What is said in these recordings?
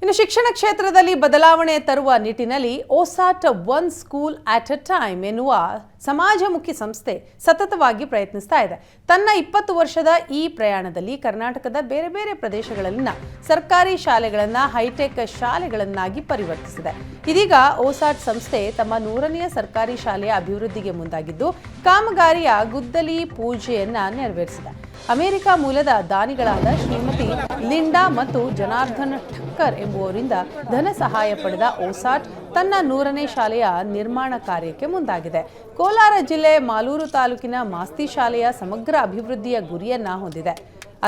ಇನ್ನು ಶಿಕ್ಷಣ ಕ್ಷೇತ್ರದಲ್ಲಿ ಬದಲಾವಣೆ ತರುವ ನಿಟ್ಟಿನಲ್ಲಿ OSAAT one school at a time ಎನ್ನುವ ಸಮಾಜಮುಖಿ ಸಂಸ್ಥೆ ಸತತವಾಗಿ ಪ್ರಯತ್ನಿಸ್ತಾ ಇದೆ. ತನ್ನ 20 ವರ್ಷದ ಈ ಪ್ರಯಾಣದಲ್ಲಿ ಕರ್ನಾಟಕದ ಬೇರೆ ಬೇರೆ ಪ್ರದೇಶಗಳಲ್ಲಿನ ಸರ್ಕಾರಿ ಶಾಲೆಗಳನ್ನು ಹೈಟೆಕ್ ಶಾಲೆಗಳನ್ನಾಗಿ ಪರಿವರ್ತಿಸಿದೆ. ಇದೀಗ ಓಸಾಟ್ ಸಂಸ್ಥೆ ತಮ್ಮ 100ನೇ ಸರ್ಕಾರಿ ಶಾಲೆಯ ಅಭಿವೃದ್ಧಿಗೆ ಮುಂದಾಗಿದ್ದು ಕಾಮಗಾರಿಯ ಗುದ್ದಲಿ ಪೂಜೆಯನ್ನ ನೆರವೇರಿಸಿದೆ. ಅಮೆರಿಕ ಮೂಲದ ದಾನಿಗಳಾದ ಶ್ರೀಮತಿ ಲಿಂಡಾ ಮತ್ತು ಜನಾರ್ದನ್ ಠಕ್ಕರ್ ಎಂಬುವರಿಂದ ಧನ ಸಹಾಯ ಪಡೆದ ಓಸಾಟ್ ತನ್ನ 100ನೇ ಶಾಲೆಯ ನಿರ್ಮಾಣ ಕಾರ್ಯಕ್ಕೆ ಮುಂದಾಗಿದೆ. ಕೋಲಾರ ಜಿಲ್ಲೆ ಮಾಲೂರು ತಾಲೂಕಿನ ಮಾಸ್ತಿ ಶಾಲೆಯ ಸಮಗ್ರ ಅಭಿವೃದ್ಧಿಯ ಗುರಿಯನ್ನ ಹೊಂದಿದೆ.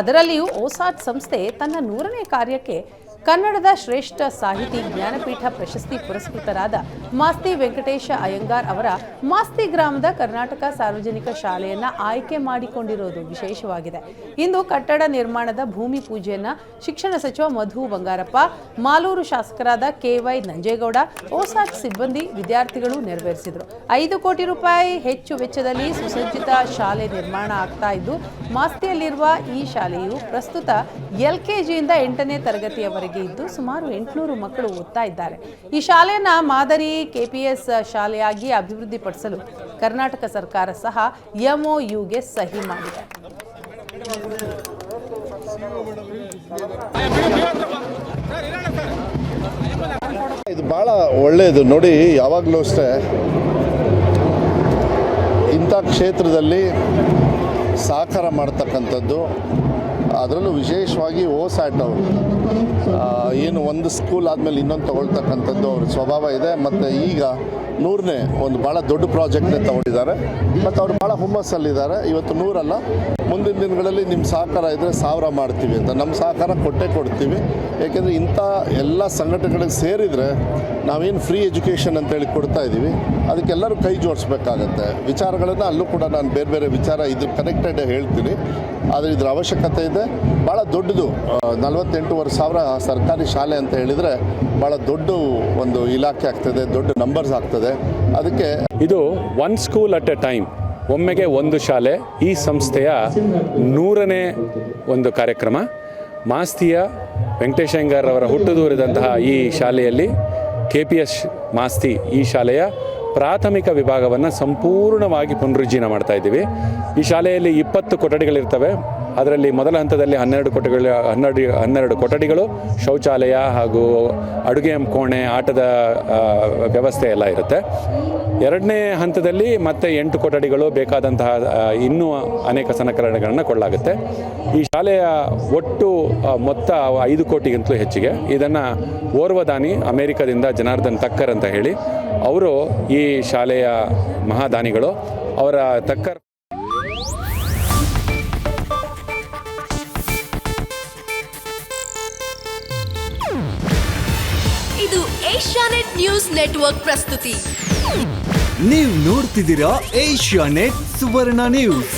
ಅದರಲ್ಲಿಯೂ ಓಸಾಟ್ ಸಂಸ್ಥೆ ತನ್ನ 100ನೇ ಕಾರ್ಯಕ್ಕೆ ಕನ್ನಡದ ಶ್ರೇಷ್ಠ ಸಾಹಿತಿ ಜ್ಞಾನಪೀಠ ಪ್ರಶಸ್ತಿ ಪುರಸ್ಕೃತರಾದ ಮಾಸ್ತಿ ವೆಂಕಟೇಶ ಅಯ್ಯಂಗಾರ್ ಅವರ ಮಾಸ್ತಿ ಗ್ರಾಮದ ಕರ್ನಾಟಕ ಸಾರ್ವಜನಿಕ ಶಾಲೆಯನ್ನ ಆಯ್ಕೆ ಮಾಡಿಕೊಂಡಿರೋದು ವಿಶೇಷವಾಗಿದೆ. ಇಂದು ಕಟ್ಟಡ ನಿರ್ಮಾಣದ ಭೂಮಿ ಪೂಜೆಯನ್ನ ಶಿಕ್ಷಣ ಸಚಿವ ಮಧು ಬಂಗಾರಪ್ಪ, ಮಾಲೂರು ಶಾಸಕರಾದ KY ನಂಜೇಗೌಡ, ಓಸಾಟ್ ಸಿಬ್ಬಂದಿ, ವಿದ್ಯಾರ್ಥಿಗಳು ನೆರವೇರಿಸಿದರು. 5 ಕೋಟಿ ರೂಪಾಯಿ ಹೆಚ್ಚು ವೆಚ್ಚದಲ್ಲಿ ಸುಸಜ್ಜಿತ ಶಾಲೆ ನಿರ್ಮಾಣ ಆಗ್ತಾ ಇದ್ದು ಮಾಸ್ತಿಯಲ್ಲಿರುವ ಈ ಶಾಲೆಯು ಪ್ರಸ್ತುತ LKGಯಿಂದ 8ನೇ ತರಗತಿಯವರೆಗೆ ಇದ್ದು ಸುಮಾರು 800 ಮಕ್ಕಳು ಓದ್ತಾ ಇದ್ದಾರೆ. ಈ ಶಾಲೆಯನ್ನ ಮಾದರಿ KPS ಶಾಲೆಯಾಗಿ ಅಭಿವೃದ್ಧಿಪಡಿಸಲು ಕರ್ನಾಟಕ ಸರ್ಕಾರ ಸಹ MOUಗೆ ಸಹಿ ಮಾಡಿದೆ. ಇದು ಬಹಳ ಒಳ್ಳೆಯದು ನೋಡಿ. ಯಾವಾಗಲೂ ಅಷ್ಟೇ ಇಂಥ ಕ್ಷೇತ್ರದಲ್ಲಿ ಸಹಕಾರ ಮಾಡ್ತಕ್ಕಂಥದ್ದು, ಅದರಲ್ಲೂ ವಿಶೇಷವಾಗಿ ಓಸಾಟ್ ಅವರು ಏನು ಒಂದು ಸ್ಕೂಲ್ ಆದಮೇಲೆ ಇನ್ನೊಂದು ತಗೊಳ್ತಕ್ಕಂಥದ್ದು ಅವ್ರ ಸ್ವಭಾವ ಇದೆ. ಮತ್ತು ಈಗ 100ನೇ ಒಂದು ಭಾಳ ದೊಡ್ಡ ಪ್ರಾಜೆಕ್ಟ್ನೇ ತಗೊಂಡಿದ್ದಾರೆ ಮತ್ತು ಅವರು ಭಾಳ ಹುಮ್ಮಸ್ಸಲ್ಲಿದ್ದಾರೆ. ಇವತ್ತು 100 ಅಲ್ಲ, ಮುಂದಿನ ದಿನಗಳಲ್ಲಿ ನಿಮ್ಮ ಸಹಕಾರ ಇದ್ದರೆ 1000 ಮಾಡ್ತೀವಿ ಅಂತ. ನಮ್ಮ ಸಹಕಾರ ಕೊಡ್ತೀವಿ. ಏಕೆಂದರೆ ಇಂಥ ಎಲ್ಲ ಸಂಘಟನೆಗಳಿಗೆ ಸೇರಿದರೆ ನಾವೇನು ಫ್ರೀ ಎಜುಕೇಷನ್ ಅಂತೇಳಿ ಕೊಡ್ತಾ ಇದ್ದೀವಿ, ಅದಕ್ಕೆಲ್ಲರೂ ಕೈ ಜೋಡಿಸ್ಬೇಕಾಗತ್ತೆ. ವಿಚಾರಗಳನ್ನು ಅಲ್ಲೂ ಕೂಡ ನಾನು ಬೇರೆ ಬೇರೆ ವಿಚಾರ ಇದ್ರ ಕನೆಕ್ಟೆಡ್ ಹೇಳ್ತೀನಿ. ಆದರೆ ಇದರ ಅವಶ್ಯಕತೆ ಇದೆ. ಭಾಳ ದೊಡ್ಡದು 48,000 ಸರ್ಕಾರಿ ಶಾಲೆ ಅಂತ ಹೇಳಿದರೆ ಭಾಳ ದೊಡ್ಡ ಒಂದು ಇಲಾಖೆ ಆಗ್ತದೆ, ದೊಡ್ಡ ನಂಬರ್ಸ್ ಆಗ್ತದೆ. ಅದಕ್ಕೆ ಇದು one school at A time, ಒಮ್ಮೆಗೆ ಒಂದು ಶಾಲೆ, ಈ ಸಂಸ್ಥೆಯ 100ನೇ ಒಂದು ಕಾರ್ಯಕ್ರಮ. ಮಾಸ್ತಿಯ ವೆಂಕಟೇಶ ಅಯ್ಯಂಗಾರ್ ಅವರ ಹುಟ್ಟುದೂರಿದಂತಹ ಈ ಶಾಲೆಯಲ್ಲಿ KPS ಮಾಸ್ತಿ ಈ ಶಾಲೆಯ ಪ್ರಾಥಮಿಕ ವಿಭಾಗವನ್ನು ಸಂಪೂರ್ಣವಾಗಿ ಪುನರುಜ್ಜೀವನ ಮಾಡ್ತಾ ಇದ್ದೀವಿ. ಈ ಶಾಲೆಯಲ್ಲಿ 20 ಕೊಠಡಿಗಳಿರ್ತವೆ. ಅದರಲ್ಲಿ ಮೊದಲ ಹಂತದಲ್ಲಿ 12 ಕೊಠಡಿಗಳು, ಶೌಚಾಲಯ ಹಾಗೂ ಅಡುಗೆ ಕೋಣೆ, ಆಟದ ವ್ಯವಸ್ಥೆ ಎಲ್ಲ ಇರುತ್ತೆ. 2ನೇ ಹಂತದಲ್ಲಿ ಮತ್ತೆ 8 ಕೊಠಡಿಗಳು, ಬೇಕಾದಂತಹ ಇನ್ನೂ ಅನೇಕ ಸಲಕರಣೆಗಳನ್ನು ಕೊಡಲಾಗುತ್ತೆ. ಈ ಶಾಲೆಯ ಒಟ್ಟು ಮೊತ್ತ 5 ಕೋಟಿಗಿಂತಲೂ ಹೆಚ್ಚಿಗೆ. ಇದನ್ನು ಓರ್ವ ದಾನಿ ಅಮೆರಿಕದಿಂದ ಜನಾರ್ದನ್ ಠಕ್ಕರ್ ಅಂತ ಹೇಳಿ ಅವರು ಈ ಶಾಲೆಯ ಮಹಾದಾನಿಗಳು. ಅವರ ಠಕ್ಕರ್ ಇದು ಏಷ್ಯಾನೆಟ್ ನ್ಯೂಸ್ ನೆಟ್ವರ್ಕ್ ಪ್ರಸ್ತುತಿ. ನೀವು ನೋಡ್ತಿದ್ದೀರಾ ಏಷ್ಯಾನೆಟ್ ಸುವರ್ಣ ನ್ಯೂಸ್.